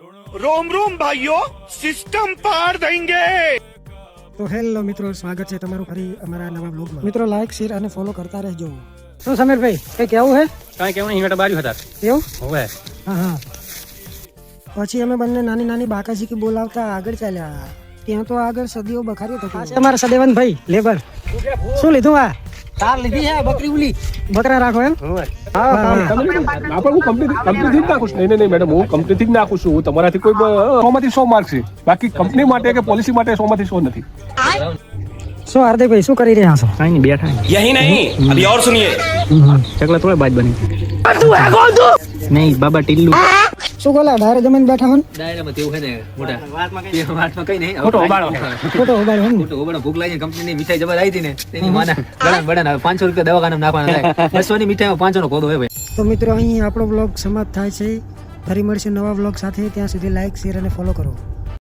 रोम रोम भाइयों, सिस्टम पार देंगे। તો હેલો મિત્રો, સ્વાગત છે તમારું ફરી અમારા નવા બ્લોગમાં. મિત્રો લાઈક શેર અને ફોલો કરતા રહેજો. શું સમીરભાઈ કઈ કેવું હે? કાંઈ કેવું નહીં, બાજુ હતા એવું? હવે હા. પછી અમે બંને નાની નાની બાકાશીકી બોલાવતા આગળ ચાલ્યા. ત્યાં તો આગળ સદીઓ બખાર્યો હતો. આ છે અમારા સદેવન ભાઈ લેબર. શું લીધું? આ તાર લીધી છે બકરી ઉલી. બકરા રાખો એમ? કંપનીથી જ નાખું છું. નહીં મેડમ, હું કંપનીથી જ નાખું છું. તમારાથી કોઈ 100 માંથી 100 માર્ક છે. બાકી કંપની માટે કે પોલિસી માટે 100 માંથી 100 નથી. શું હાર્દિકભાઈ શું કરી રહ્યા છો? કાંઈ નહીં, બેઠા यही नहीं, अभी और सुनिए। ચકલા થોડા બાજ બની નહીં બાબા ટીલ્લુ શું બોલા? ડાયરે જમીન બેઠા હો ને? ડાયરામાં તેવું છે ને મોટા વાતમાં કઈ નહીં. ખોટો ઉબાડો. ખોટો ઉભાડ્યો એમ ને? ખોટું ઓબડો ભૂખ લાગી કંપનીની મીઠાઈ જબર આવી હતી ને તેની માના બડા 500 રૂપિયા દવાખાનામાં નાખવાના થાય. 200 ની મીઠાઈમાં 500 નો કોદો હોય ભાઈ. તો મિત્રો અહીં આપણો બ્લોગ સમાપ્ત થાય છે. ફરી મળશે નવા બ્લોગ સાથે. ત્યાં સુધી લાઈક શેર અને ફોલો કરો.